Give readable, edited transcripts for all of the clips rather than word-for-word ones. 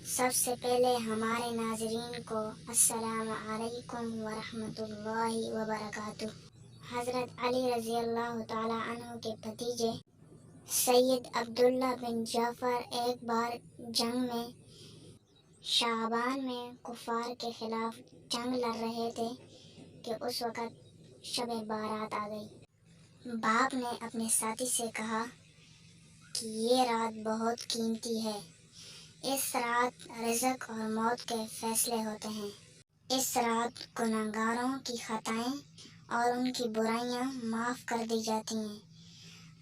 سب سے پہلے ہمارے ناظرین کو السلام علیکم ورحمۃ اللہ وبرکاتہ۔ حضرت علی رضی اللہ تعالیٰ عنہ کے بھتیجے سید عبداللہ بن جعفر ایک بار جنگ میں شعبان میں کفار کے خلاف جنگ لڑ رہے تھے کہ اس وقت شب بارات آ گئی۔ باپ نے اپنے ساتھی سے کہا کہ یہ رات بہت قیمتی ہے، اس رات رزق اور موت کے فیصلے ہوتے ہیں، اس رات گنہگاروں کی خطائیں اور ان کی برائیاں معاف کر دی جاتی ہیں۔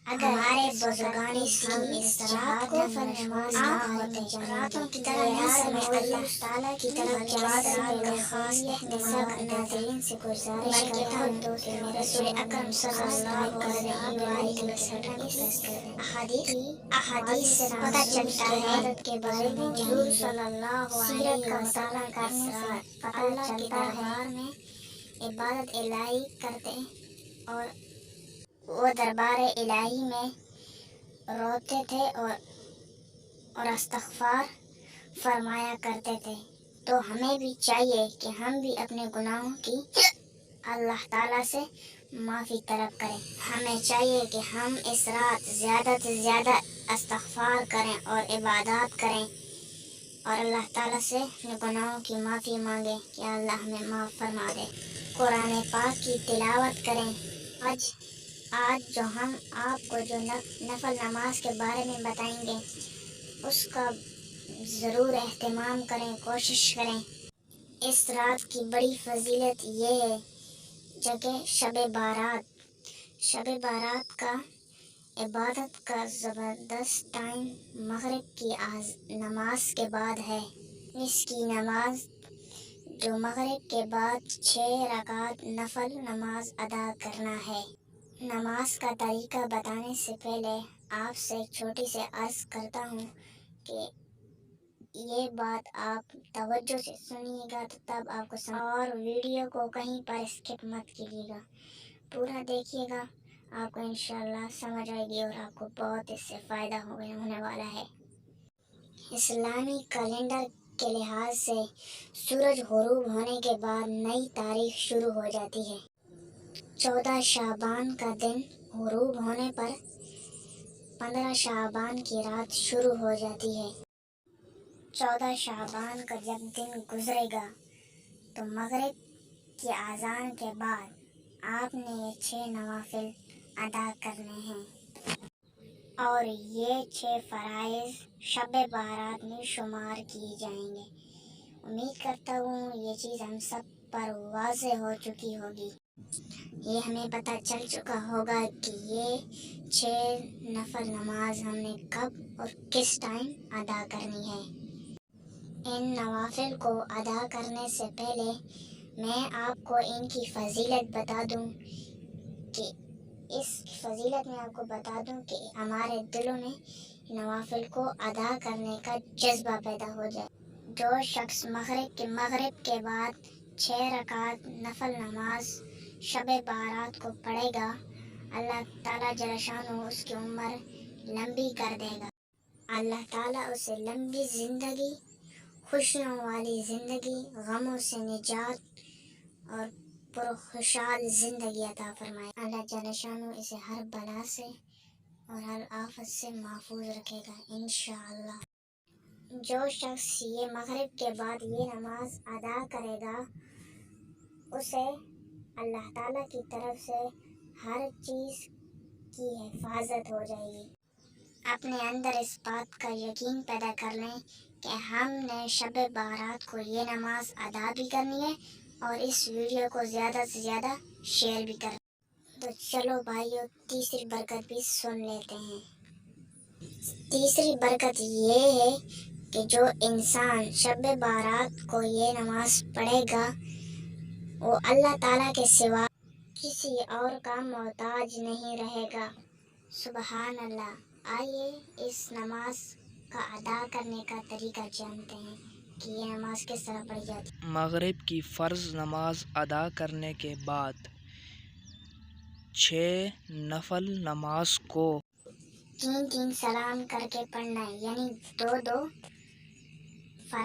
اگر ہمارے بزرگان ہم اس رات کو فرنماز نہ ہوتے راتوں کی طرح اللہ تعالیٰ کی طرف جماعت میں خاص ناظرین سے گزارش کرتا ہوں کہ رسول اکرم صلی اللہ علیہ وسلم احادیث سے پتہ چلتا ہے کہ بزرگوں حضور صلی اللہ علیہ وسلم کرنے سے پتہ چلتا ہے میں عبادت الہی کرتے اور وہ دربار الہی میں روتے تھے اور استغفار فرمایا کرتے تھے۔ تو ہمیں بھی چاہیے کہ ہم بھی اپنے گناہوں کی اللہ تعالیٰ سے معافی طلب کریں۔ ہمیں چاہیے کہ ہم اس رات زیادہ سے زیادہ استغفار کریں اور عبادات کریں اور اللہ تعالیٰ سے اپنے گناہوں کی معافی مانگیں کہ اللہ ہمیں معاف فرما دے۔ قرآن پاک کی تلاوت کریں۔ آج جو ہم آپ کو جو نفل نماز کے بارے میں بتائیں گے اس کا ضرور اہتمام کریں، کوشش کریں۔ اس رات کی بڑی فضیلت یہ ہے جگہ شب بارات کا عبادت کا زبردست ٹائم مغرب کی نماز کے بعد ہے۔ اس کی نماز جو مغرب کے بعد 6 رکعت نفل نماز ادا کرنا ہے۔ نماز کا طریقہ بتانے سے پہلے آپ سے ایک چھوٹی سی عرض کرتا ہوں کہ یہ بات آپ توجہ سے سنیے گا تو تب آپ کو اور ویڈیو کو کہیں پر اسکپ مت کیجیے گا، پورا دیکھیے گا، آپ کو انشاءاللہ سمجھ آئے گی اور آپ کو بہت اس سے فائدہ ہونے والا ہے۔ اسلامی کیلنڈر کے لحاظ سے سورج غروب ہونے کے بعد نئی تاریخ شروع ہو جاتی ہے۔ 14 شعبان کا دن غروب ہونے پر 15 شعبان کی رات شروع ہو جاتی ہے۔ 14 شعبان کا جب دن گزرے گا تو مغرب کی اذان کے بعد آپ نے یہ 6 نوافل ادا کرنے ہیں اور یہ 6 فرائض شب بارات میں شمار کیے جائیں گے۔ امید کرتا ہوں یہ چیز ہم سب پر واضح ہو چکی ہوگی۔ یہ ہمیں پتہ چل چکا ہوگا کہ یہ 6 نفل نماز ہم نے کب اور کس ٹائم ادا کرنی ہے۔ ان نوافل کو ادا کرنے سے پہلے میں آپ کو ان کی فضیلت بتا دوں کہ ہمارے دلوں میں نوافل کو ادا کرنے کا جذبہ پیدا ہو جائے۔ جو شخص مغرب کے بعد 6 رکعت نفل نماز شب بارات کو پڑھے گا، اللہ تعالیٰ جل شانہ اس کی عمر لمبی کر دے گا۔ اللہ تعالیٰ اسے لمبی زندگی، خوشیوں والی زندگی، غموں سے نجات اور پرخوشحال زندگی عطا فرمائے۔ اللہ جل شانہ اسے ہر بلا سے اور ہر آفت سے محفوظ رکھے گا انشاءاللہ۔ جو شخص یہ مغرب کے بعد یہ نماز ادا کرے گا اسے اللہ تعالیٰ کی طرف سے ہر چیز کی حفاظت ہو جائے گی۔ اپنے اندر اس بات کا یقین پیدا کر لیں کہ ہم نے شب بارات کو یہ نماز ادا بھی کرنی ہے اور اس ویڈیو کو زیادہ سے زیادہ شیئر بھی کریں۔ تو چلو بھائیو، تیسری برکت بھی سن لیتے ہیں۔ تیسری برکت یہ ہے کہ جو انسان شب بارات کو یہ نماز پڑھے گا وہ اللہ تعالیٰ کے سوا کسی اور کا محتاج نہیں رہے گا۔ سبحان اللہ۔ آئیے اس نماز کا ادا کرنے کا طریقہ جانتے ہیں کہ یہ نماز کس طرح پڑھی جاتی ہے۔ مغرب کی فرض نماز ادا کرنے کے بعد 6 نفل نماز کو 3 سلام کر کے پڑھنا ہے، یعنی 2 فرائض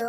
2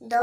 2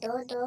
2-2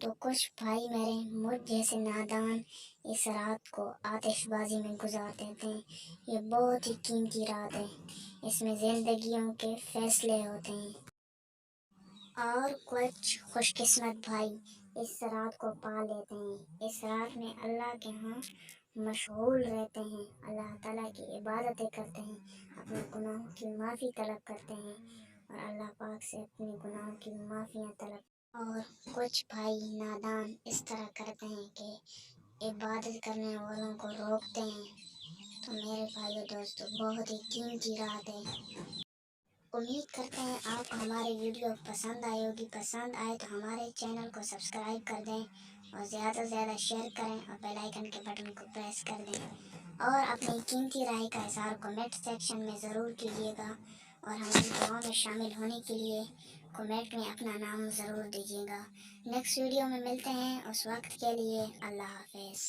تو کچھ بھائی میرے مجھ جیسے نادان اس رات کو آتش بازی میں گزار دیتے ہیں۔ یہ بہت ہی قیمتی رات ہے، اس میں زندگیوں کے فیصلے ہوتے ہیں، اور کچھ خوش قسمت بھائی اس رات کو پا لیتے ہیں۔ اس رات میں اللہ کے ہاں مشغول رہتے ہیں، اللہ تعالیٰ کی عبادتیں کرتے ہیں، اپنے گناہوں کی معافی طلب کرتے ہیں اور اللہ پاک سے اپنے گناہوں کی معافیاں طلب۔ اور کچھ بھائی نادان اس طرح کرتے ہیں کہ عبادت کرنے والوں کو روکتے ہیں۔ تو میرے بھائیو دوستو، بہت ہی قیمتی رات ہے۔ امید کرتے ہیں آپ کو ہماری ویڈیو پسند آئی ہوگی۔ پسند آئے تو ہمارے چینل کو سبسکرائب کر دیں اور زیادہ سے زیادہ شیئر کریں اور بیل آئیکن کے بٹن کو پریس کر دیں، اور اپنی قیمتی رائے کا اظہار کمنٹ سیکشن میں ضرور کیجیے گا، اور ہماری دعاؤں میں شامل ہونے کے لیے کمنٹ میں اپنا نام ضرور دیجیے گا۔ نیکسٹ ویڈیو میں ملتے ہیں، اس وقت کے لیے اللہ حافظ۔